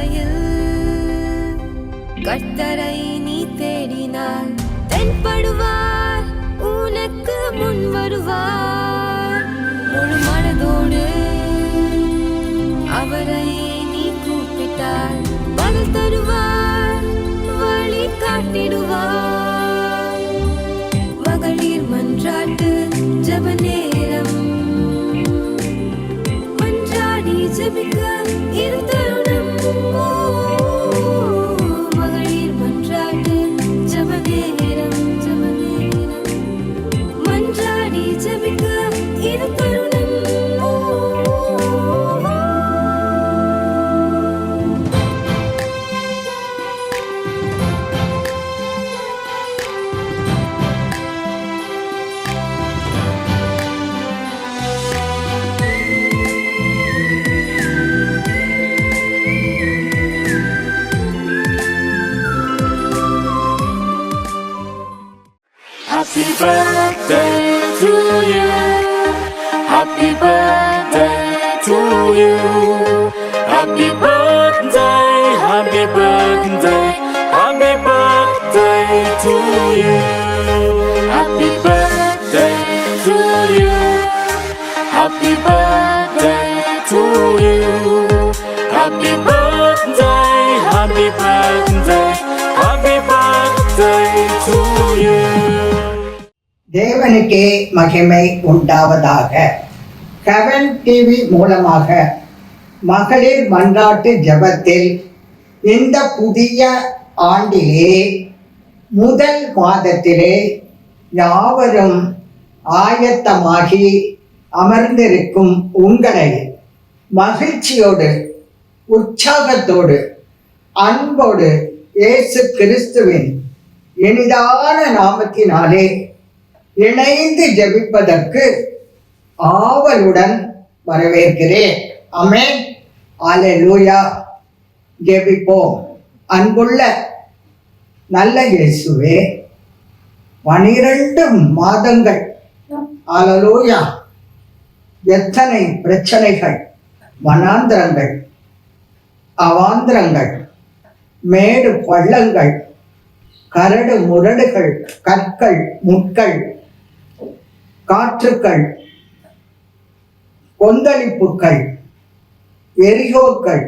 பாதையில் கர்த்தரை நீ தேடினார், தென்படுவார், உனக்கு முன் வருவார். முழு மனதோடு அவரை நீ கூப்பிட்டார், பதில் தருவார், வழி காட்டிடுவார். மகளிர் மன்றாட்டு ஜெப நேரம், மன்றாடி ஜெபிக்க இரு தருணம். மகளிர் மன்றாட்டு ஜெப நேரம், மன்றாடி ஜெபிக்க இரு தருணம். Happy birthday to you. Happy birthday to you. Happy birthday, happy birthday, happy birthday to you. Happy birthday to you. Happy birthday to you. Happy birthday, happy birthday, happy birthday to you. தேவனுக்கே மகிமை உண்டாவதாக. Heaven TV மூலமாக மகளிர் மன்றாட்டு ஜெபத்தில் இந்த புதிய ஆண்டிலே முதல் மாதத்திலே யாவரும் ஆயத்தமாகி அமர்ந்திருக்கும் உங்களை மகிழ்ச்சியோடு உற்சாகத்தோடு அன்போடு இயேசு கிறிஸ்துவின் இனிதான நாமத்தினாலே இணைந்து ஜெபிப்பதற்கு ஆவலுடன் வரவேற்கிறேன். ஆமென், அல்லேலூயா. ஜெபிப்போம். அன்புள்ள நல்ல இயேசுவே, 12 மாதங்கள் அல்லேலூயா, எத்தனை பிரச்சனைகள், வனாந்திரங்கள், அவாந்திரங்கள், மேடு பள்ளங்கள், கரடு முரடுகள், கற்கள், முட்கள், காற்றுக்கள், கொந்தளிப்புகள், எரிகோக்கள்,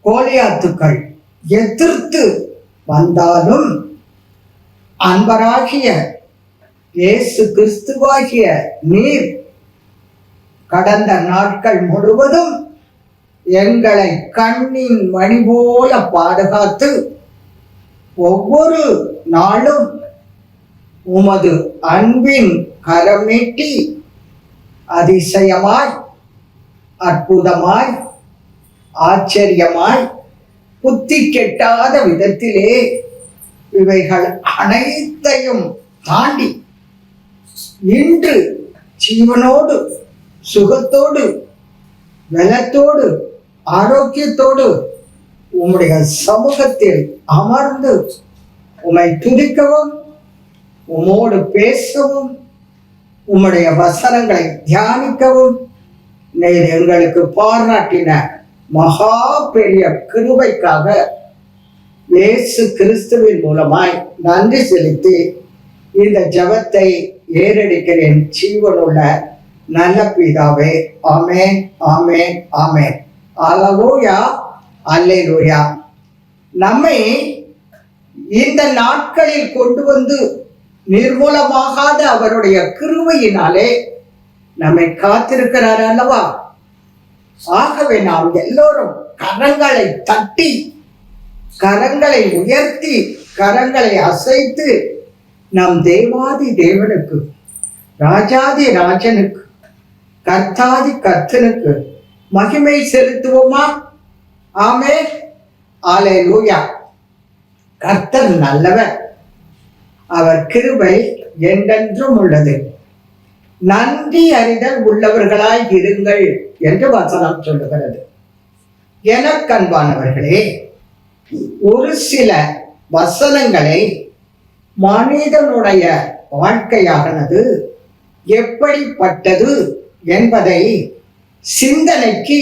கோலியாத்துக்கள் எதிர்த்து வந்தாலும் அன்பராகிய இயேசு கிறிஸ்துவாகிய நீர் கடந்த நாட்கள் முழுவதும் எங்களை கண்ணின் மணி போல பாதுகாத்து ஒவ்வொரு நாளும் உமது அன்பின் கரம் நீட்டி அதிசயமாய், அற்புதமாய், ஆச்சரியமாய், புத்தி கெட்டாத விதத்திலே இவைகள் அனைத்தையும் தாண்டி இன்று ஜீவனோடு, சுகத்தோடு, பலத்தோடு, ஆரோக்கியத்தோடு உம்முடைய சமூகத்தில் அமர்ந்து உம்மை துதிக்கவும், உம்மோடு பேசவும், உம்முடைய வசனங்களை தியானிக்கவும் நீர் எங்களுக்கு பாராட்டின மகா பெரிய கிருபைக்காக இயேசு கிறிஸ்துவின் மூலமாய் நன்றி செலுத்தி இந்த ஜெபத்தை ஏறெடுக்கிறேன். ஜீவனுள்ள நல்ல பிதாவே, ஆமென், ஆமென், ஆமென். அல்லேலூயா, அல்லேலூயா. நம்மை இந்த நாட்களில் கொண்டு வந்து நிர்மூலமாகாத அவருடைய கிருபையினாலே நம்மை காத்திருக்கிறார் அல்லவா? ஆகவே நாம் எல்லோரும் கரங்களை தட்டி, கரங்களை உயர்த்தி, கரங்களை அசைத்து நம் தேவாதி தேவனுக்கு, ராஜாதி ராஜனுக்கு, கர்த்தாதி கர்த்தனுக்கு மகிமை செலுத்துவோமா? ஆமென், அல்லேலூயா. கர்த்தர் நல்லவர், அவர் கிருபை என்றென்றும் உள்ளது. நன்றி அறிதல் உள்ளவர்களாய் இருங்கள் என்று வசனம் சொல்லுகிறது. எனக்கன்பானவர்களே, ஒரு சில வசனங்களை மனிதனுடைய வாழ்க்கையானது எப்படிப்பட்டது என்பதை சிந்தனைக்கு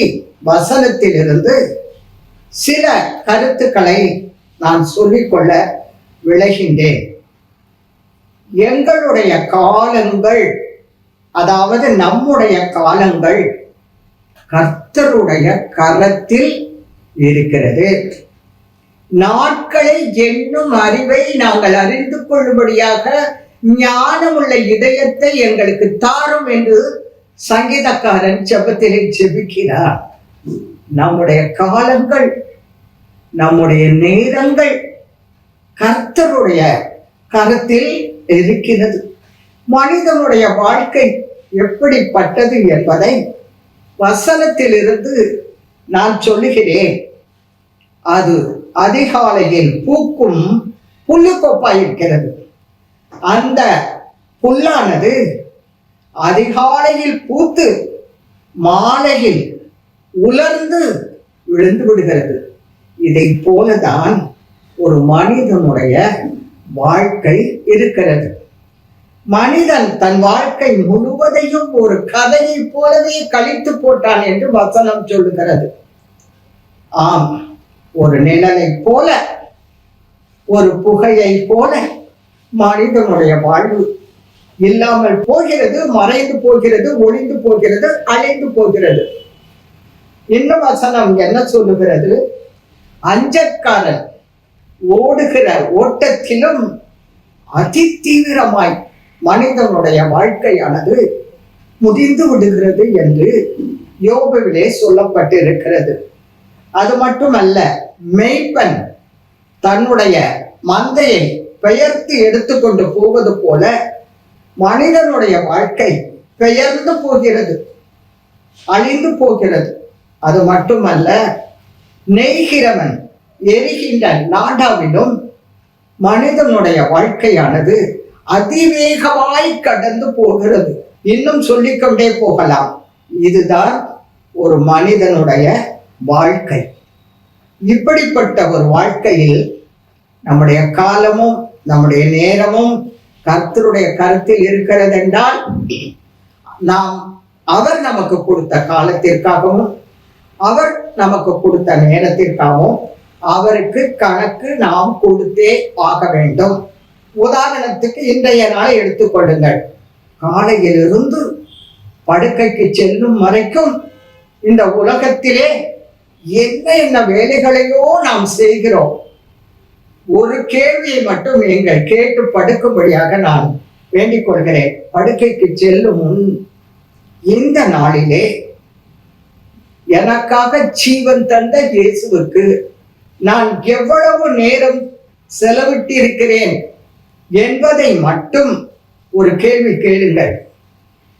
வசனத்திலிருந்து சில கருத்துக்களை நான் சொல்லிக்கொள்ள விளைகின்றேன். எங்களுடைய காலங்கள், அதாவது நம்முடைய காலங்கள் கர்த்தருடைய கரத்தில் இருக்கிறது. நாட்களை எண்ணும் அறிவை நாங்கள் அறிந்து கொள்ளும்படியாக ஞானமுள்ள இதயத்தை எங்களுக்கு தாரும் என்று சங்கீதக்காரன் ஜெபத்திலே ஜெபிக்கிறார். நம்முடைய காலங்கள், நம்முடைய நேரங்கள் கர்த்தருடைய கரத்தில் இருக்கிறது. மனிதனுடைய வாழ்க்கை எப்படிப்பட்டது என்பதை வசனத்திலிருந்து நான் சொல்லுகிறேன். அது அதிகாலையில் பூக்கும் புல்லுக்கொப்பாயிருக்கிறது. அந்த புல்லானது அதிகாலையில் பூத்து மாலையில் உலர்ந்து விழுந்து விடுகிறது. இதை போலதான் ஒரு மனிதனுடைய வாழ்க்கை இருக்கிறது. மனிதன் தன் வாழ்க்கை முழுவதையும் ஒரு கதையை போலவே கழித்து போட்டான் என்று வசனம் சொல்லுகிறது. ஆம், ஒரு நிழலை போல, ஒரு புகையை போல மனிதனுடைய வாழ்வு இல்லாமல் போகிறது, மறைந்து போகிறது, ஒளிந்து போகிறது, அழிந்து போகிறது. இன்னும் வசனம் என்ன சொல்லுகிறது? அஞ்சற்காரன் ஓடுகிற ஓட்டத்திலும் அதிதீவிரமாய் மனிதனுடைய வாழ்க்கையானது முதிர்ந்து விடுகிறது என்று யோபுவிலே சொல்லப்பட்டிருக்கிறது. அது மட்டுமல்ல, மேய்ப்பன் தன்னுடைய மந்தையை பெயர்த்து எடுத்துக்கொண்டு போவது போல மனிதனுடைய வாழ்க்கை பெயர்ந்து போகிறது, அழிந்து போகிறது. அது மட்டுமல்ல, நெய்கிறவன் எரிகின்ற நாடாவிலும் மனிதனுடைய வாழ்க்கையானது அதிவேகமாய் கடந்து போகிறது. இன்னும் சொல்லிக்கொண்டே போகலாம். இதுதான் ஒரு மனிதனுடைய வாழ்க்கை. இப்படிப்பட்ட ஒரு வாழ்க்கையில் நம்முடைய காலமும் நம்முடைய நேரமும் கர்த்தருடைய கருத்தில் இருக்கிறது என்றால், நாம் அவர் நமக்கு கொடுத்த காலத்திற்காகவும் அவர் நமக்கு கொடுத்த நேரத்திற்காகவும் அவருக்கு கணக்கு நாம் கொடுத்தே ஆக வேண்டும். உதாரணத்துக்கு இன்றைய நாளை எடுத்துக்கொள்ளுங்கள். காலையிலிருந்து படுக்கைக்கு செல்லும் வரைக்கும் இந்த உலகத்திலே என்ன என்ன வேலைகளையோ நாம் செய்கிறோம். ஒரு கேள்வியை மட்டும் நீங்கள் கேட்டு படுக்கும்படியாக நான் வேண்டிக் கொள்கிறேன். படுக்கைக்கு செல்லும் முன், இந்த நாளிலே எனக்காக ஜீவன் தந்த இயேசுவுக்கு நான் எவ்வளவு நேரம் செலவிட்டு இருக்கிறேன் என்பதை மட்டும் ஒரு கேள்வி கேளுங்கள்.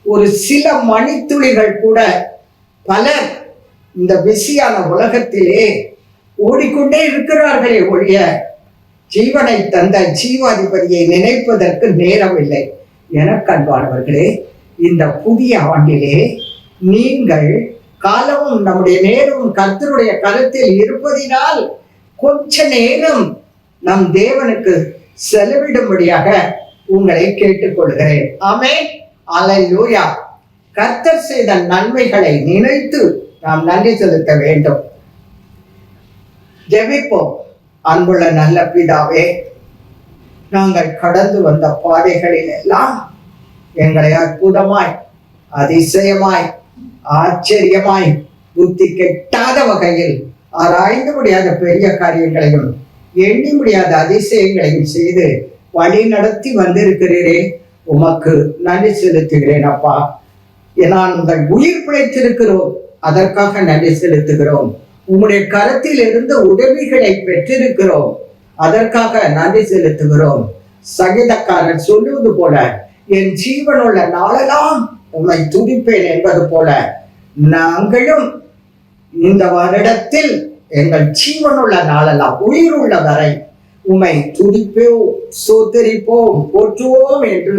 ஒரு சில மணித்துளிகள் கூட பலர் இந்த பிஸியான உலகத்திலே ஓடிக்கொண்டே இருக்கிறார்களே ஒழிய ஜீவனை தந்த ஜீவாதிபதியை நினைப்பதற்கு நேரம் இல்லை. எனக்கன்பானவர்களே, இந்த புதிய ஆண்டிலே நீங்கள் காலமும் நம்முடைய நேரமும் கர்த்தருடைய கருத்தில் இருப்பதினால் கொஞ்ச நேரம் நம் தேவனுக்கு செலவிடும்படியாக உங்களை கேட்டுக்கொள்கிறேன். ஆமென், அல்லேலூயா. கர்த்தர் செய்த நன்மைகளை நினைத்து நாம் நன்றி செலுத்த வேண்டும். ஜெபிப்போம். அன்புள்ள நல்ல பிதாவே, நாங்கள் கடந்து வந்த பாதைகளில் எல்லாம் எங்களை அற்புதமாய், அதிசயமாய், ஆச்சரியமாய், புத்தி கெட்டாத வகையில் ஆராய்ந்து முடியாத பெரிய காரியங்களையும் எண்ணி முடியாத அதிசயங்களையும் செய்து வழி நடத்தி வந்திருக்கிறீரே, உமக்கு நன்றி செலுத்துகிறேன் அப்பா. நான் உங்கள் உயிர் பிழைத்திருக்கிறோம், அதற்காக நன்றி செலுத்துகிறோம். உம்முடைய கரத்தில் இருந்து உதவிகளை பெற்றிருக்கிறோம், அதற்காக நன்றி செலுத்துகிறோம். சங்கீதக்காரன் சொல்லுவது போல, என் ஜீவனுள்ள நாளெல்லாம் உம்மை துதிப்பேன் என்பது போல, நாங்களும் இந்த வருடத்தில் எங்கள் ஜீவனுள்ள நாளெல்லாம் உயிருள்ள வரை உம்மை துதிப்போம், சோதரிப்போம், போற்றுவோம் என்று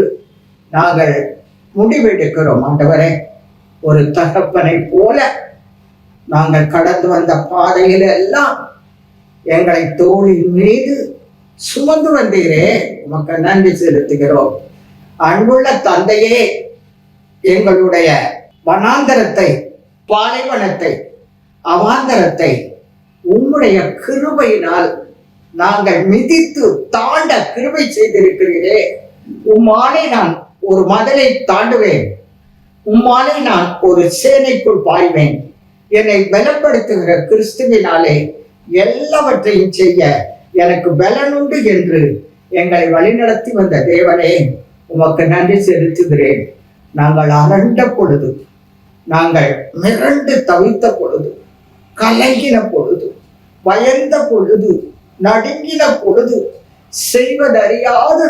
நாங்கள் முடிவெடுக்கிறோம். ஆண்டவரே, ஒரு தகப்பனை போல நாங்கள் கடந்து வந்த பாதையில எல்லாம் எங்களை தோளின் மீது சுமந்து வந்தீரே, உமக்கு நன்றி செலுத்துகிறோம். அன்புள்ள தந்தையே, எங்களுடைய வனாந்தரத்தை, பாலைவனத்தை, அவாந்தரத்தை உம்முடைய கிருபையினால் நாங்கள் மிதித்து தாண்ட கிருபை செய்திருக்கிறீரே. உம்மாலே நான் ஒரு மதலை தாண்டுவேன், உம்மாலே நான் ஒரு சேனைக்குள் பாய்வேன். என்னை பலப்படுத்துகிற கிறிஸ்துவினாலே எல்லாவற்றையும் செய்ய எனக்கு பலனுண்டு என்று எங்களை வழிநடத்தி வந்த தேவனே, உமக்கு நன்றி செலுத்துகிறேன். நாங்கள் அரண்ட பொழுது, நாங்கள் மிரண்டு தவித்த பொழுது, கலங்கின பொழுது, பயந்த பொழுது, நடுங்கின பொழுது, செய்வதறியாது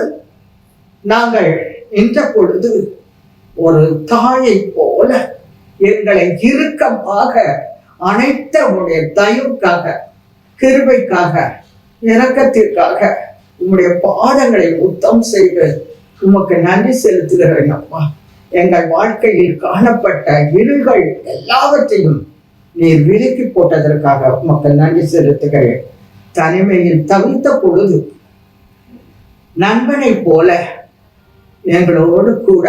நாங்கள் நின்ற பொழுது, ஒரு தாயை போல எங்களை இறுக்கமாக அனைத்த உடைய தயவுக்காக, கிருபைக்காக, இரக்கத்திற்காக உம்முடைய பாதங்களை முத்தம் செய்து உமக்கு நன்றி செலுத்துகிறேன் அப்பா. எங்கள் வாழ்க்கையில் காணப்பட்ட இருள்கள் எல்லாவற்றையும் நீர் விலக்கி போட்டதற்காக உமக்கு நன்றி செலுத்துகிறேன். தனிமையில் தவித்த பொழுது நண்பனை போல எங்களோடு கூட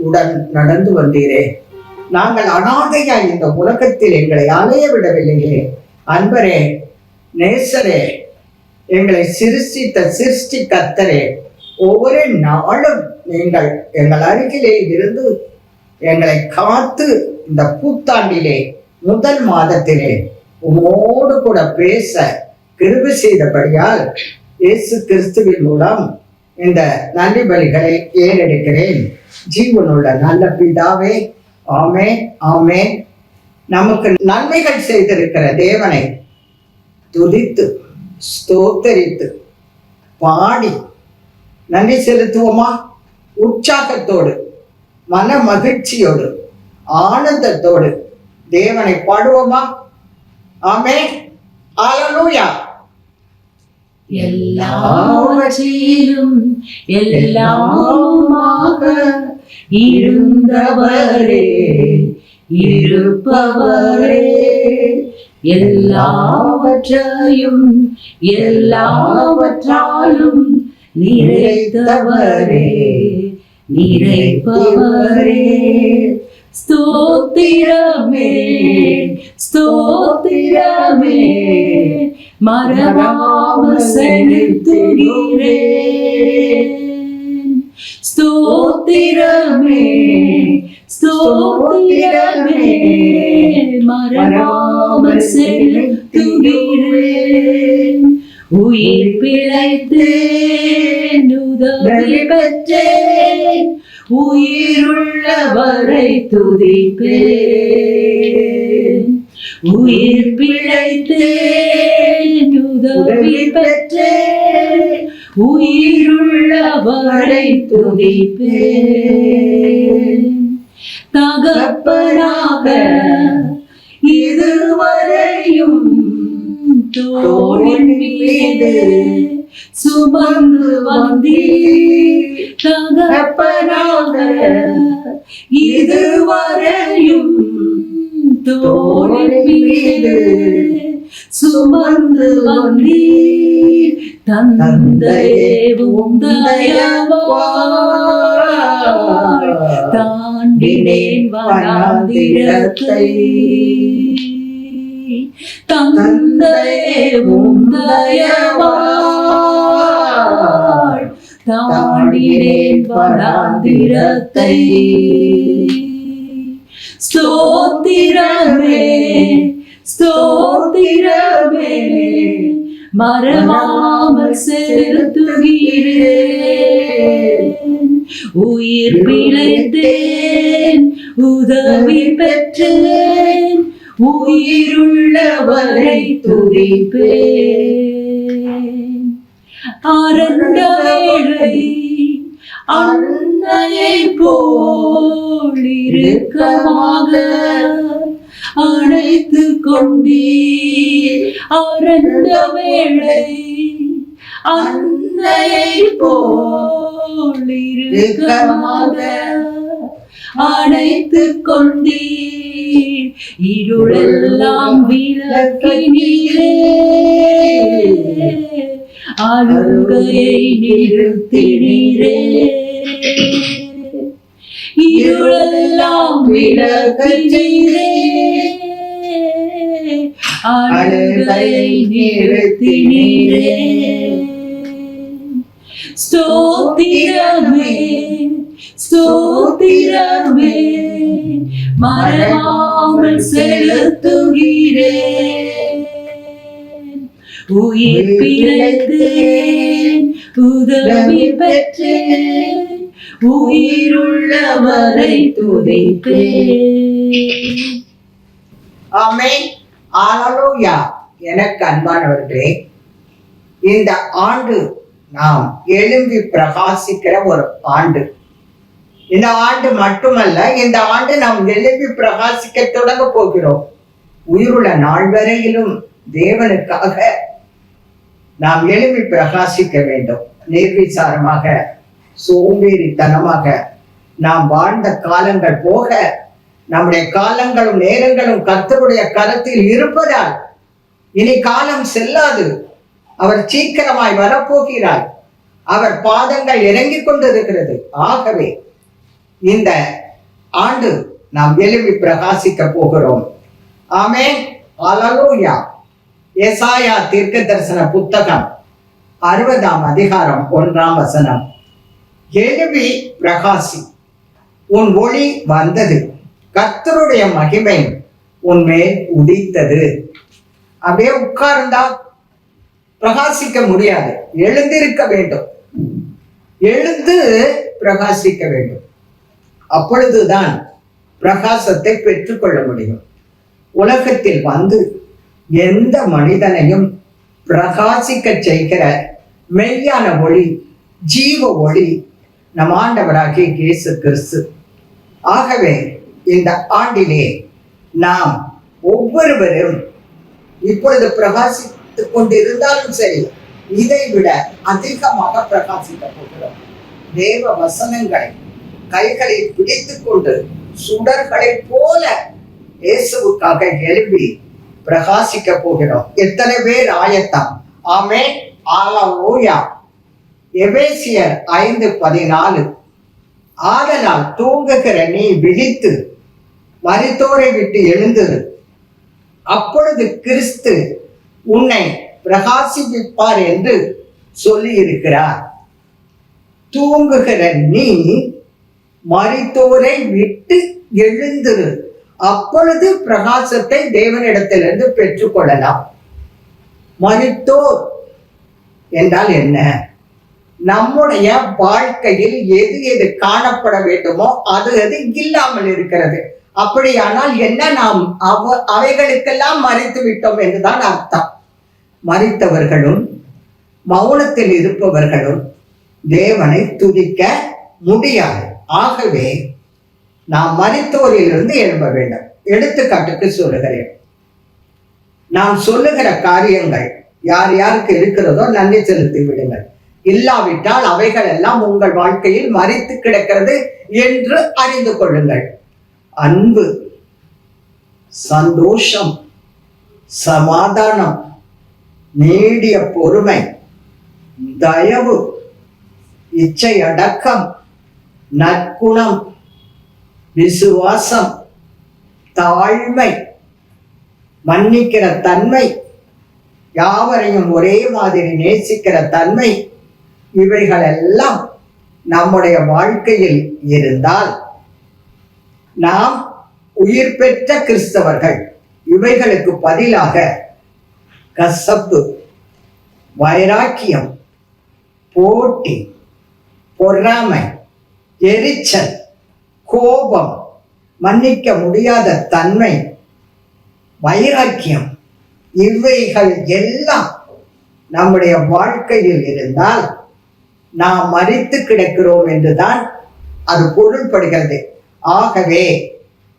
உடன் நடந்து வந்தீரே. நாங்கள் அனாதையாய் இந்த உலகத்தில் எங்களை அலைய விடவில்லையே. அன்பரே, நேசரே, எங்களை சிருஷ்டி கர்த்தரே, ஒவ்வொரு நாளும் நீங்கள் எங்கள் அருகிலே இருந்து எங்களை காத்து இந்த புத்தாண்டிலே முதல் மாதத்திலே உமோடு கூட பேச கிருபை செய்தபடியால் இயேசு கிறிஸ்துவின் மூலம் இந்த நன்றி பலிகளை ஏறெடுக்கிறேன். ஜீவனுள்ள நல்ல பிதாவே, ஆமென், ஆமென். நமக்கு நன்மைகள் செய்திருக்கிற தேவனை துதித்து ஸ்தோத்தரித்து பாடி நன்றி செலுத்துவோமா? உற்சாகத்தோடு, மன மகிழ்ச்சியோடு, ஆனந்தத்தோடு தேவனை பாடுவோமா? ஆமென், அல்லேலூயா. எல்லாவற்றிலும் எல்லாமாக இருந்தவரே, இருப்பவரே, எல்லாவற்றையும் எல்லாவற்றாலும் நிறைந்தவரே, நிறைப்பவரே. ஸ்தோத்திரமே, ஸ்தோத்திரமே, மறவாமல் செலுத்துகிறேன். ஸ்தோத்திரமே, ஸ்தோத்திரமே, மறவாமல் செலுத்துகிறேன். உயிர் பிழைத்தேன், உதவி பெற்றேன், உயிருள்ளவரை துதிப்பேன். உயிர் பிழைத்தேன், உதவி பெற்றேன், உயிருள்ளவரை துதிப்பேன். தகப்பனாக இதுவரையும் தோளின் மீது சுமந்து வந்தீர். தகப்பனாக இதுவரையும் தோளின் மீது சுமந்து வந்தீர். தந்தையே தயவாய் தாண்டினேன் வனாந்திரத்தை. தந்தையே தயவாய் தாண்டினேன் வனாந்திரத்தை. ஸ்தோத்திரமே, ஸ்தோத்திரமே, மறவாமல் செலுத்துகிறேன். உயிர் பிழைத்தேன், உதவி பெற்றேன், உயிருள்ளவரை துதிப்பேன். அரண்ட வேளை அன்னையை போல் இறுக்கமாக அணைத்து கொண்டீர். அரண்ட வேளை அன்னையை போல் இறுக்கமாக அணைத்து கொண்டீர். இருளெல்லாம் விலக்கினீரே, அழுகையை நிறுத்தினீரே. இருளெல்லாம் விலக்கினீரே, அழுகையை நிறுத்தினீரே. ஸ்தோத்திரமே ஸ்தோத்திரமே மறவாமல் செலுத்துகிறேன். உயிர் பிழைத்தேன், உதவி பெற்றேன், உயிருள்ளவரை துதிப்பேன். ஆமென். அல்லேலூயா. எனக்கு அன்பானவர்களே, இந்த ஆண்டு நாம் எழும்பி பிரகாசிக்கிற ஒரு ஆண்டு. இந்த ஆண்டு மட்டுமல்ல, இந்த ஆண்டு நாம் எழும்பி பிரகாசிக்க தொடங்க போகிறோம். உயிருள்ள நாள் வரையிலும் தேவனுக்காக நாம் எழும்பி பிரகாசிக்க வேண்டும். நிர்விசாரமாக சோம்பேறித்தனமாக நாம் வாழ்ந்த காலங்கள் போக, நம்முடைய காலங்களும் நேரங்களும் கர்த்தருடைய கரத்தில் இருப்பதால் இனி காலம் செல்லாது. அவர் சீக்கிரமாய் வரப்போகிறார். அவர் பாதங்கள் இறங்கிக் கொண்டிருக்கிறது. ஆகவே இந்த ஆண்டு நாம் எழும்பி பிரகாசிக்க போகிறோம். ஆமென். அல்லேலூயா. எசாயா தீர்க்க தரிசன புத்தகம் 60ஆம் அதிகாரம் 1ஆம் வசனம். எழும்பி பிரகாசி, உன் ஒளி வந்தது, கர்த்தருடைய மகிமை உன்மேல் உதித்தது. அப்படியே உட்கார்ந்தா பிரகாசிக்க முடியாது. எழுந்திருக்க வேண்டும், எழுந்து பிரகாசிக்க வேண்டும். அப்பொழுதுதான் பிரகாசத்தை பெற்றுக்கொள்ள முடியும். உலகத்தில் வந்து எந்த மனிதனையும் பிரகாசிக்க செய்கிற மெய்யான ஒளி, ஜீவ ஒளி நம் ஆண்டவராகிய இயேசு கிறிஸ்து. ஆகவே இந்த ஆண்டிலே நாம் ஒவ்வொருவரும் இப்பொழுது பிரகாசித்துக் கொண்டிருந்தாலும் சரி, இதை விட அதிகமாக பிரகாசிக்க போகிறோம். தேவ வசனங்களை கைகளில் பிடித்துக் கொண்டு சுடர்களை போல இயேசுவுக்காக எழுப்பி பிரகாசிக்க போகிறோம். எத்தனை பேர் ஆயத்தம்? ஆமென். அல்லேலூயா. எபேசியர் 5:14. ஆதலால் தூங்குகிற நீ விழித்து மரித்தோரை விட்டு எழுந்திரு, அப்பொழுது கிறிஸ்து உன்னை பிரகாசிப்பார் என்று சொல்லி இருக்கிறார். தூங்குகிற நீ மரித்தோரை விட்டு எழுந்திரு, அப்பொழுது பிரகாசத்தை தேவனிடத்திலிருந்து பெற்றுக்கொள்ளலாம். மரித்தோர் என்றால் என்ன? நம்முடைய வாழ்க்கையில் எது எது காணப்பட வேண்டுமோ அது அது இல்லாமல் இருக்கிறது. அப்படியானால் என்ன? நாம் அவைகளுக்கெல்லாம் மரித்து விட்டோம் என்றுதான் அர்த்தம். மரித்தவர்களும் மௌனத்தில் இருப்பவர்களும் தேவனை துதிக்க முடியாது. ஆகவே நாம் மரித்தோரிலிருந்து எழும்ப வேண்டும். எடுத்துக்காட்டுக்கு சொல்லுகிறேன். நாம் சொல்லுகிற காரியங்கள் யார் யாருக்கு இருக்கிறதோ நன்றி செலுத்தி விடுங்கள். இல்லாவிட்டால் அவைகள் எல்லாம் உங்கள் வாழ்க்கையில் மரித்து கிடக்கிறது என்று அறிந்து கொள்ளுங்கள். அன்பு, சந்தோஷம், சமாதானம், நீடிய பொறுமை, தயவு, இச்சை அடக்கம், நற்குணம், விசுவாசம், தாழ்மை, மன்னிக்கிற தன்மை, யாவரையும் ஒரே மாதிரி நேசிக்கிற தன்மை, இவைகளெல்லாம் நம்முடைய வாழ்க்கையில் இருந்தால் நாம் உயிர் பெற்ற கிறிஸ்தவர்கள். இவைகளுக்கு பதிலாக கசப்பு, வைராக்கியம், போட்டி, பொறாமை, எரிச்சல், கோபம், மன்னிக்க முடியாத தன்மை, வைராக்கியம், இவைகள் எல்லாம் நம்முடைய வாழ்க்கையில் இருந்தால் நாம் மரித்து கிடக்கிறோம் என்றுதான் அது பொருள்படுகிறது. ஆகவே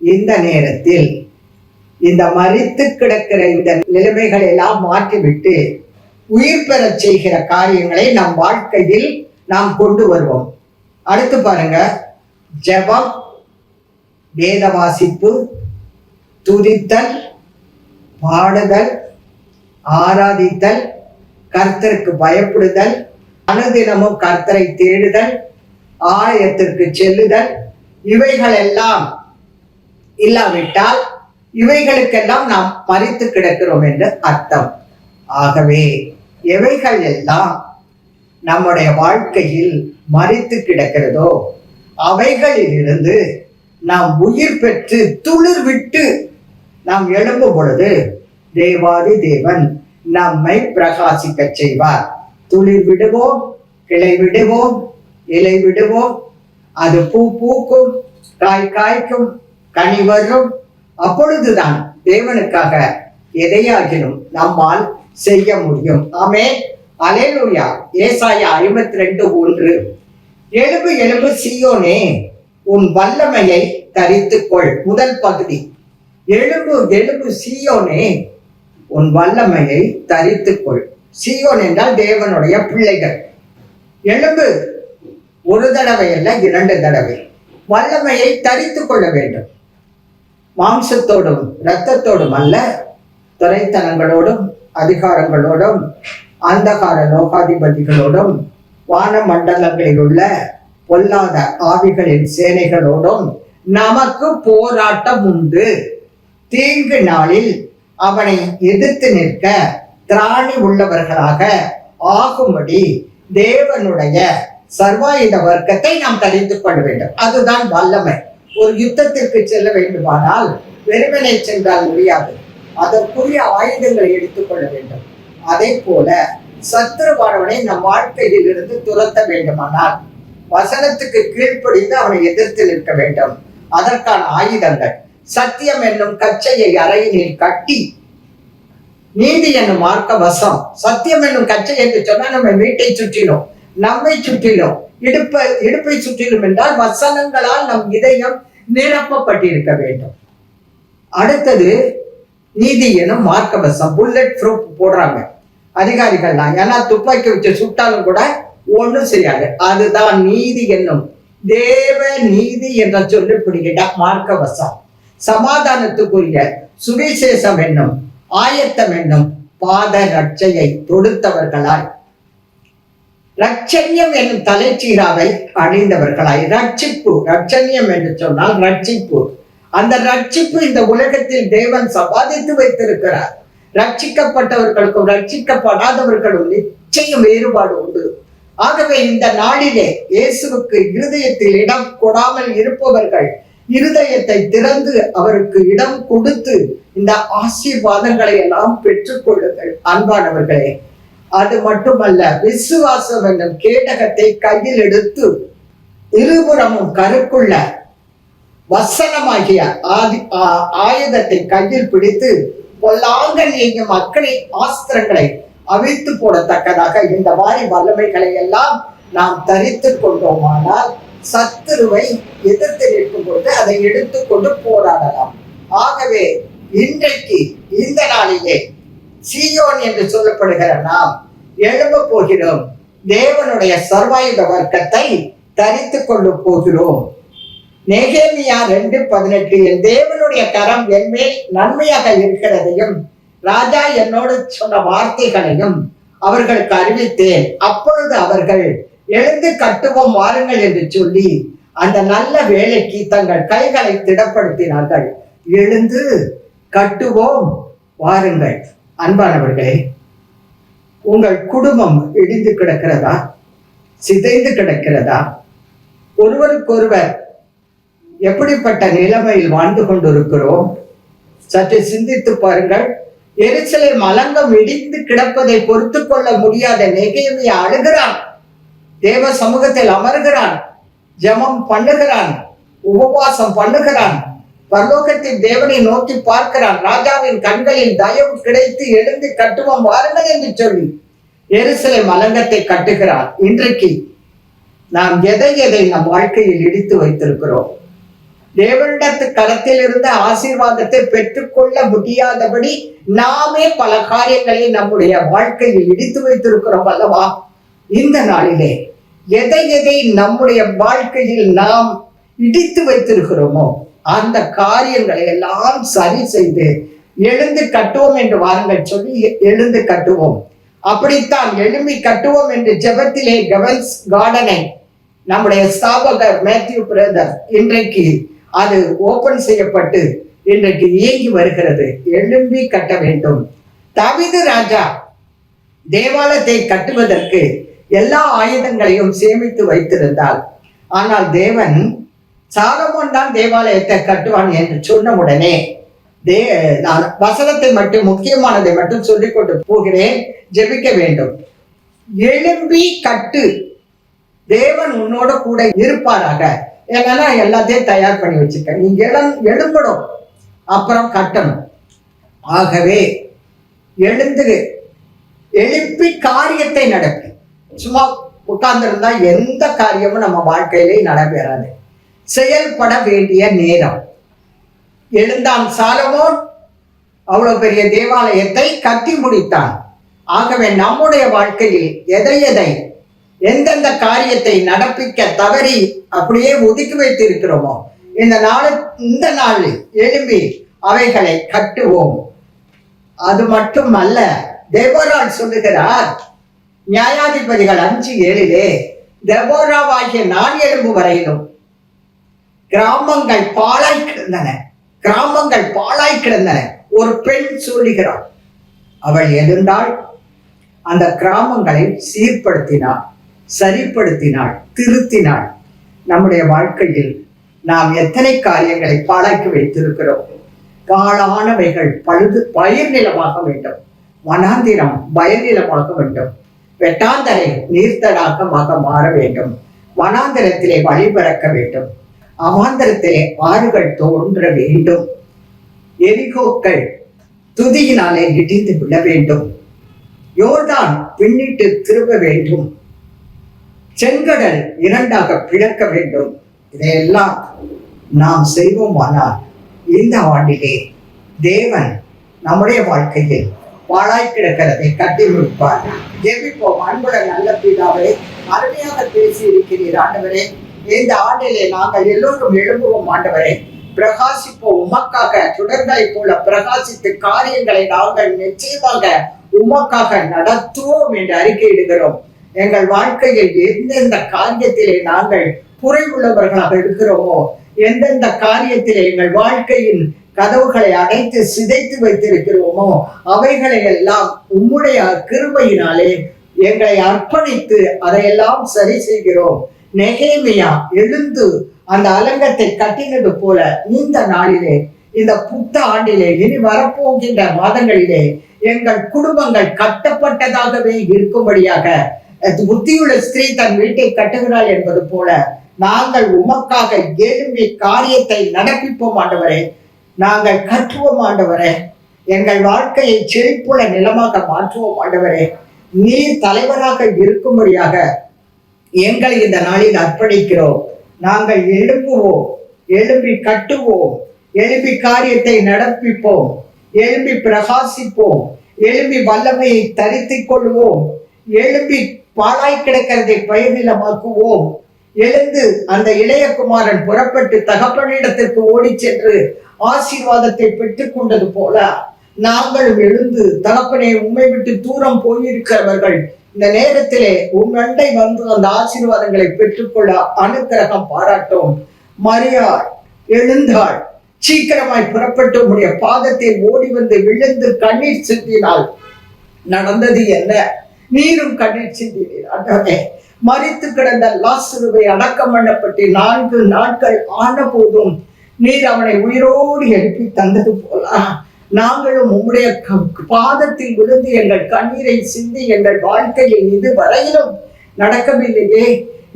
இந்த நேரத்தில் இந்த மரித்து கிடக்கிற இந்த நிலைமைகளை எல்லாம் மாற்றிவிட்டு உயிர் பெறச் செய்கிற காரியங்களை நம் வாழ்க்கையில் நாம் கொண்டு வருவோம். அடுத்து பாருங்க, ஜெபம், வேத வாசிப்பு, துதித்தல், பாடுதல், ஆராதித்தல், கர்த்தருக்கு பயப்படுதல், அனுதினமும் கர்த்தரை தேடுதல், ஆலயத்திற்கு செல்லுதல், இவைகள் எல்லாம் இல்லாவிட்டால் இவைகளுக்கெல்லாம் நாம் மரித்து கிடக்கிறோம் என்று அர்த்தம். ஆகவே எவைகள் எல்லாம் நம்முடைய வாழ்க்கையில் மரித்து கிடக்கிறதோ அவைகளிலிருந்து நாம் உயிர் பெற்று துளிர் விட்டு நாம் எழும்பும் பொழுது தேவாதி தேவன் நம்மை பிரகாசிக்க செய்வார். துளிர் விடுவோம், கிளை விடுவோம், இலை விடுவோம், அது பூ பூக்கும், காய் காய்க்கும், கனி வரும். அப்பொழுதுதான் தேவனுக்காக எதையாகிலும் நம்மால் செய்ய முடியும். ஆமென், அல்லேலூயா. ஏசாயா 52:1 எழும்பு எழும்பு சீயோனே, உன் வல்லமையை தரித்துக்கொள். முதல் பகுதி, எழும்பு எழும்பு சீயோனே, உன் வல்லமையை தரித்துக்கொள். சீயோன் என்றால் தேவனுடைய பிள்ளைகள். எழும்பு, ஒரு தடவை அல்ல, 2 தடவை. வல்லமையை தரித்து கொள்ள வேண்டும். மாம்சத்தோடும் இரத்தத்தோடும் அல்ல, துரைத்தனங்களோடும் அதிகாரங்களோடும் அந்தகார லோகாதிபதிகளோடும் வான மண்டலங்களில் உள்ள பொல்லாத ஆவிகளின் சேனைகளோடும் நமக்கு போராட்டம் உண்டு. தீங்கு நாளில் அவனை எதிர்த்து நிற்க திராணி உள்ளவர்களாக ஆகும்படி தேவனுடைய சர்வாயுத வர்க்கத்தை நாம் தரித்து கொள்ள வேண்டும். அதுதான் வல்லமை. ஒரு யுத்தத்திற்கு செல்ல வேண்டுமானால் வெறுமனை சென்றால் முடியாது. அதற்குரிய ஆயுதங்களை எடுத்துக்கொள்ள வேண்டும். அதே போல சத்துருவானவனை நம் வாழ்க்கையில் இருந்து துரத்த வேண்டுமானால் வசனத்துக்கு கீழ்ப்படிந்து அவனை எதிர்த்து நிற்க வேண்டும். அதற்கான ஆயுதங்கள் சத்தியம் என்னும் கச்சையை அறையினில் கட்டி, நீதி என்னும் மார்க்க வசம். சத்தியம் என்னும் கச்சை என்று சொன்னால் நம்ம வீட்டை சுற்றிலும், நம்மை சுற்றிலும், இடுப்பை சுற்றிலும் என்றால் வசனங்களால் நம் இதயம் நிரப்பப்பட்டிருக்க வேண்டும். அடுத்தது நீதி எனும் மார்க்கவசம். புல்லட் ப்ரூஃப் போடுறாங்க அதிகாரிகள்லாம். ஏன்னா துப்பாக்கி வச்சு சுட்டாலும் கூட ஒண்ணும் செய்யாது. அதுதான் நீதி என்னும் தேவ நீதி என்ற சொல்லப்படுகிற மார்க்கவசம். சமாதானத்துக்குரிய சுவிசேஷம் என்னும் ஆயத்தம் என்னும் பாத ரட்சையை தொடுத்தவர்களாய், ரட்சண்யம் என்னும் தலைச்சீராவை அணிந்தவர்களாய். ரட்சிப்பு, ரட்சண்யம் என்று சொன்னால் ரட்சிப்பு. அந்த ரட்சிப்பு இந்த உலகத்தில் தேவன் சம்பாதித்து வைத்திருக்கிறார். ரட்சிக்கப்பட்டவர்களுக்கும் ரட்சிக்கப்படாதவர்களும் நிச்சயம் வேறுபாடு உண்டு. ஆகவே இந்த நாளிலே இயேசுவுக்கு இருதயத்தில் இடம் கொடாமல் இருப்பவர்கள் இருதயத்தை திறந்து அவருக்கு இடம் கொடுத்து இந்த ஆசீர்வாதங்களை எல்லாம் பெற்றுக் கொள்ளுங்கள் அன்பானவர்களே. அது மட்டுமல்ல, விசுவாசம் என்னும் கேடகத்தை கையில் எடுத்து இருபுறமும் கருக்குள்ள வசனமாகிய ஆயுதத்தை கையில் பிடித்து பொல்லாங்கல் எய்யும் அக்கறை ஆஸ்திரங்களை அவிழ்த்து போடத்தக்கதாக இந்த மாதிரி வல்லமைகளை எல்லாம் நாம் தரித்து கொண்டோமானால் சத்துருவை எதிர்த்து நிற்கும் பொழுது அதை எடுத்துக்கொண்டு போராடலாம். ஆகவே இன்றைக்கு இந்த நாளிலே சீயோன் என்று சொல்லப்படுகிற நாம் எழும்ப போகிறோம். தேவனுடைய சர்வாயுத வர்க்கத்தை தரித்து கொண்டு போகிறோம். நெகேமியா 2:18 என் தேவனுடைய கரம் என்மேல் நன்மையாக இருக்கிறதையும் ராஜா என்னோடு சொன்ன வார்த்தைகளையும் அவர்களுக்கு அறிவித்தேன். அப்பொழுது அவர்கள் எழுந்து கட்டுவோம் வாருங்கள் என்று சொல்லி அந்த நல்ல வேலைக்கு தங்கள் கைகளை திடப்படுத்தினார்கள். எழுந்து கட்டுவோம் வாருங்கள். அன்பானவர்களே, உங்கள் குடும்பம் இடிந்து கிடக்கிறதா, சிதைந்து கிடக்கிறதா? ஒருவருக்கொருவர் எப்படிப்பட்ட நிலைமையில் வாழ்ந்து கொண்டிருக்கிறோம்? சற்று சிந்தித்து பாருங்கள். எருசலேம் அலங்கம் இடிந்து கிடப்பதை பொறுத்து கொள்ள முடியாத நெகேமியா அழுகிறான். தேவ சமூகத்தில் அமர்கிறான், ஜெபம் பண்ணுகிறான், உபவாசம் பண்ணுகிறான், பரலோகத்தின் தேவனை நோக்கி பார்க்கிறான். ராஜாவின் கண்களில் தயவு கிடைத்து எழுந்து கட்டுவோம் வாருங்கள் என்று சொல்லி எருசலேம் அலங்கத்தை கட்டுகிறான். இன்றைக்கு நாம் எதை எதை நம் வாழ்க்கையில் இடித்து வைத்திருக்கிறோம்? தேவனிடத்து கரத்தில் இருந்த ஆசீர்வாதத்தை பெற்றுக்கொள்ள முடியாதபடி நாமே பல காரியங்களை நம்முடைய வாழ்க்கையில் இடித்து வைத்திருக்கிறோம் அல்லவா? இந்த நாளிலே எதை எதை நம்முடைய வாழ்க்கையில் நாம் இடித்து வைத்திருக்கிறோமோ அந்த காரியங்களை எல்லாம் சரி செய்து எழுந்து கட்டுவோம் என்று வாருங்கள் சொல்லி எழுந்து கட்டுவோம். அப்படித்தான் எழும்பி கட்டுவோம் என்று ஜெபத்திலே கவன்ஸ் கார்டனை நம்முடைய ஸ்தாபகர் மேத்யூ பிரதர் இன்றைக்கு அது ஓபன் செய்யப்பட்டு இன்றைக்கு இயங்கி வருகிறது. எழும்பி கட்ட வேண்டும். தாவீது ராஜா தேவாலயத்தை கட்டுவதற்கு எல்லா ஆயுதங்களையும் சேமித்து வைத்திருந்தார். ஆனால் தேவன் சாலமோன் தான் தேவாலயத்தை கட்டுவான் என்று சொன்ன உடனே நான் வசனத்தை மட்டும், முக்கியமானதை மட்டும் சொல்லிக் கொண்டு போகிறேன். ஜெபிக்க வேண்டும். எழும்பி கட்டு, தேவன் உன்னோட கூட இருப்பாராக. என்னன்னா எல்லாத்தையும் தயார் பண்ணி வச்சுக்க, நீங்க எழும்பணும், அப்புறம் கட்டணும். ஆகவே எழுப்பி காரியத்தை நடப்பு. சும்மா உட்கார்ந்திருந்தா எந்த காரியமும் நம்ம வாழ்க்கையிலே நடைபெறாது. செயல்பட வேண்டிய நேரம். எழுந்தான் சாலமோன், அவ்வளவு பெரிய தேவாலயத்தை கட்டி முடித்தான். ஆகவே நம்முடைய வாழ்க்கையில் எந்தெந்த காரியத்தை நடப்பிக்க தவறி அப்படியே ஒதுக்கி வைத்து இருக்கிறோமோ இந்த நாளில் எழும்பி அவைகளை கட்டுவோம். அது மட்டுமல்ல, தெபோராள் சொல்லுகிறார், நியாயாதிபதிகள் 5:7, தெபோராவாகிய நான் எழும்பு வரையிலும் கிராமங்கள் பாழாய் கிடந்தன. ஒரு பெண் சொல்லுகிறாள், அவள் எழுந்தாள், அந்த கிராமங்களை சீர்படுத்தினாள், சரிப்படுத்தினாள், திருத்தினாள். நம்முடைய வாழ்க்கையில் நாம் எத்தனை காரியங்களை பாழாக்கி வைத்திருக்கிறோம். பாழானவைகள் பயிர் நிலமாக வேண்டும், வனாந்திரம் வயல் நிலமாக வேண்டும், வெட்டாந்தரை நீர்த்தடாகமாக மாற வேண்டும், வனாந்திரத்திலே வழி பிறக்க வேண்டும், அவாந்தரத்திலே ஆறுகள் தோன்ற வேண்டும், எரிகோக்கள் துதியினாலே இடிந்து விழ வேண்டும், யோர்தான் பின்னிட்டு திரும்ப வேண்டும், செங்கடல் 2ஆக பிளக்க வேண்டும். இதையெல்லாம் நாம் செய்வோமானால் இந்த ஆண்டிலே தேவன் நம்முடைய வாழ்க்கையில் பாழாய் கிடக்கிறதை கட்டி முடிப்பார். ஜெபிப்போம். அன்புடன் நல்ல பிதாவே, அருமையாக பேசி இருக்கிறீர் ஆண்டவரே. இந்த ஆண்டிலே நாங்கள் எல்லோரும் எழும்புவோம் ஆண்டவரே. பிரகாசிப்போம் உமக்காக, சுடர்களை போல பிரகாசித்து காரியங்களை நாங்கள் நிச்சயமாக உமக்காக நடத்துவோம் என்று அறிக்கையிடுகிறோம். எங்கள் வாழ்க்கையில் எந்தெந்த காரியத்திலே நாங்கள் குறைவுள்ளவர்களாக இருக்கிறோமோ, எந்தெந்த காரியத்திலே எங்கள் வாழ்க்கையின் கதவுகளை அடைத்து சிதைத்து வைத்திருக்கிறோமோ, அவைகளை எல்லாம் உம்முடைய கிருபையினாலே எங்களை அர்ப்பணித்து அதையெல்லாம் சரி செய்கிறோம். நெகேமியா எழுந்து அந்த அலங்கத்தை கட்டினது போல இந்த நாளிலே, இந்த புத்த ஆண்டிலே, இனி வரப்போகின்ற மாதங்களிலே எங்கள் குடும்பங்கள் கட்டப்பட்டதாகவே இருக்கும்படியாக, புத்தியுள்ள ஸ்திரீ தன் வீட்டை கட்டுகிறாள் என்பது போல நாங்கள் உமக்காக எழும்பி காரியத்தை நடப்பிப்போம் ஆண்டவரே. நாங்கள் கற்றுவோம் ஆண்டவரே. எங்கள் வாழ்க்கையை செழிப்புள்ள நிலமாக மாற்றுவோம் ஆண்டவரே. நீர் தலைவராக இருக்கும்படியாக எங்களை இந்த நாளில் அர்ப்பணிக்கிறோம். நாங்கள் எழும்புவோம், எழும்பி கட்டுவோம், எழும்பி காரியத்தை நடப்பிப்போம், எழும்பி பிரகாசிப்போம், எழும்பி வல்லமையை தரித்துக் கொள்வோம், எழும்பி பாழாய் கிடக்கிறதை பயிர் நிலமாக்குவோம். எழுந்து அந்த இளையகுமாரன் புறப்பட்டு தகப்பனிடத்திற்கு ஓடி சென்று ஆசீர்வாதத்தை பெற்றுக் கொண்டது போல நாங்களும் எழுந்து, தகப்பனை உம்மை விட்டு தூரம் போயிருக்கிறவர்கள் இந்த நேரத்திலே உன்னண்டை வந்து அந்த ஆசீர்வாதங்களை பெற்றுக்கொள்ள அனுக்கிரகம் பாராட்டும். மரியாள் எழுந்தாள், சீக்கிரமாய் புறப்பட்டு உடைய பாதத்தை ஓடி வந்து விழுந்து கண்ணீர் சிந்தினாள். நடந்தது என்ன? நீரும் கண்ணீர் சிந்தினீர். மரித்து கிடந்த லாசருவை அடக்கம் பண்ணப்பட்டு 4 நாட்கள் ஆன போதும் நீர் அவனை உயிரோடு எழுப்பி தந்தது போல நாங்களும் உம்முடைய பாதத்தில் விழுந்து எங்கள் கண்ணீரை சிந்தி எங்கள் வாழ்க்கையில் இதுவரையிலும் நடக்கவில்லையே.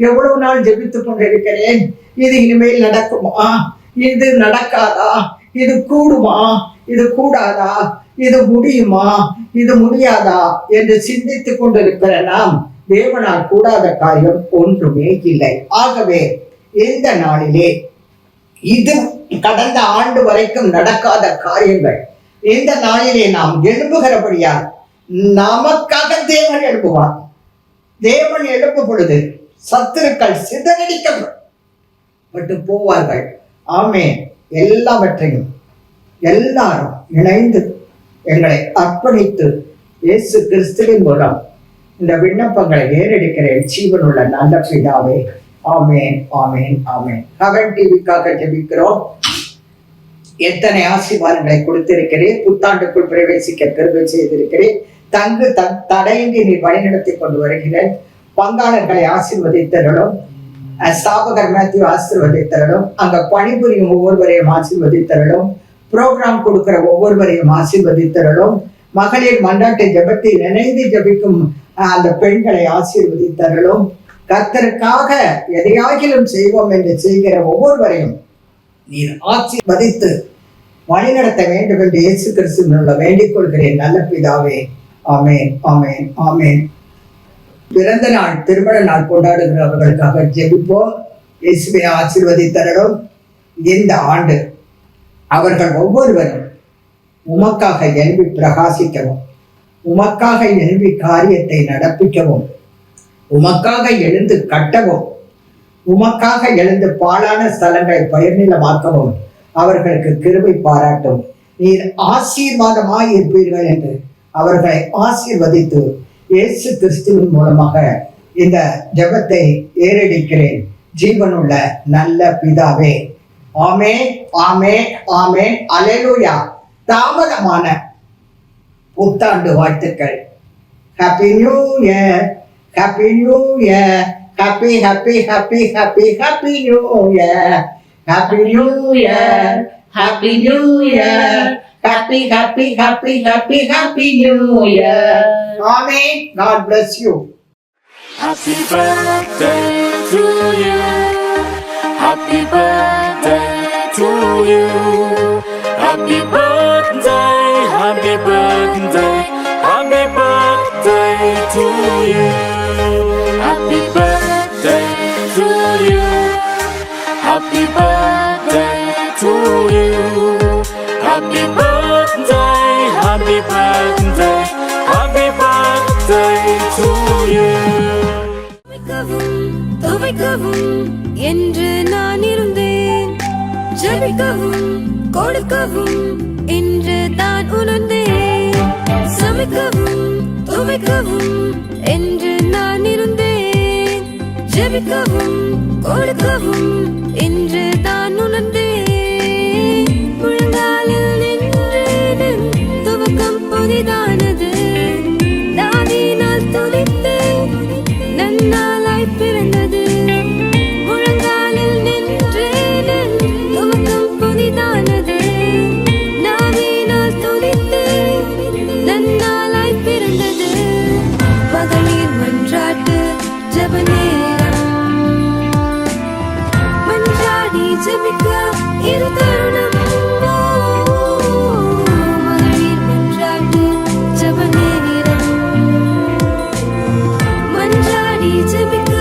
எவ்வளவு நாள் ஜெபித்துக் கொண்டிருக்கிறேன். இது இனிமேல் நடக்குமா? இது நடக்காதா? இது கூடுமா? இது கூடாதா? இது முடியுமா? இது முடியாதா என்று சிந்தித்துக் கொண்டிருக்கிற நாம், தேவனால் கூடாத காரியம் ஒன்றுமே இல்லை. ஆகவே இந்த நாளிலே இது கடந்த ஆண்டு வரைக்கும் நடக்காத காரியங்கள் இந்த நாளிலே நாம் எழும்புகிறபடியால் நமக்காக தேவன் எழுப்புவார். தேவன் எழுப்பும் பொழுது சத்துருக்கள் சிதறடிக்கப்பட்டு போவார்கள். ஆமென். எல்லாவற்றையும் எல்லாரும் இணைந்து எங்களை அர்ப்பணித்து இயேசு கிறிஸ்துவின் மூலம் இந்த விண்ணப்பங்களை ஏறெடுக்கிறேன். ஜீவனுள்ள நல்ல பிதாவே. ஆமென், ஆமென், ஆமென். கவன் டிவிக்காக ஜெபிக்கிறோம். எத்தனை ஆசீர்வாதங்களை கொடுத்திருக்கிறேன். புத்தாண்டுக்குள் பிரவேசிக்க கிருபை செய்திருக்கிறேன். தடையின்றி நீ வழிநடத்தி கொண்டு வருகிறேன். பங்காளர்களை ஆசீர்வதித்தரலும், ஸ்தாபகர் மேத்யூ ஆசீர்வதித்தரலும், அங்க பணிபுரியும் ஒவ்வொருவரையும் ஆசீர்வதித்தரலும், புரோகிராம் கொடுக்கிற ஒவ்வொருவரையும் ஆசீர்வதித்தரலும், மகளிர் மன்றாட்டு ஜெபத்தை நினைந்து ஜெபிக்கும் அந்த பெண்களை ஆசீர்வதித்தரலும், கர்த்தருக்காக எதையாகிலும் செய்வோம் என்று செய்கிற ஒவ்வொருவரையும் நீர் ஆசீர்வதித்து வழிநடத்த வேண்டும் என்று இயேசு கிறிஸ்துவினுள்ள வேண்டிக் கொள்கிறேன் நல்ல பிதாவே. ஆமேன், ஆமேன், ஆமேன். பிறந்த நாள், திருமண நாள் கொண்டாடுகிறவர்களுக்காக ஜெபிப்போம். இயேசுவை ஆசீர்வதித்தரலும். இந்த ஆண்டு அவர்கள் ஒவ்வொருவரும் உமக்காக எழுப்பி பிரகாசிக்கவும், உமக்காக எழுப்பி காரியத்தை நடப்பிக்கவும், உமக்காக எழுந்து கட்டவும், உமக்காக எழுந்து பாழான ஸ்தலங்களை பயிர்நிலமாக்கவும் அவர்களுக்கு கிருபை பாராட்டும். நீர் ஆசீர்வாதமாய் இருப்பீர்கள் என்று அவர்களை ஆசீர்வதித்து இயேசு கிறிஸ்துவின் மூலமாக இந்த ஜெபத்தை ஏறெடுக்கிறேன் ஜீவனுள்ள நல்ல பிதாவே. ஆமென், ஆமென், ஆமென். அல்லேலூயா. தாமதமான புத்தாண்டு வாழ்த்துக்கள். Happy new year, happy new year, happy happy happy happy happy new year, happy new year, happy new year, happy happy happy happy happy new year. Amen. God bless you. Happy birthday to you. Happy birthday to you. Happy birthday, happy birthday, happy birthday to you. Happy birthday to you. Happy birthday to you. Happy birthday, happy birthday, happy birthday to you. துவைக்கவும் என்று நான் இருந்தேன். ஜெபிக்கவும் கொடுக்கவும் என்று தான் உணர்ந்தேன். சமைக்கவும் துவைக்கவும் என்று நான் இருந்தேன். ஜெபிக்கவும் கொடுக்கவும் என்று தான் உணர்ந்தேன். முழங்காலில் நின்று துவக்கம் புதிதானது. தாவினால் துதித்து நன்னாளாய் பிறந்தது. முழங்காலில் நின்று துவக்கம் புதிதானது. நாவினால் துதித்து நன்னாளாய் பிறந்தது. மகளிர் மன்றாட்டு ஜெப நேரம். மன்றாடி ஜெபிக்க இது தருணம். மகளிர் மன்றாட்டு ஜெப நேரம். மன்றாடி ஜெபிக்க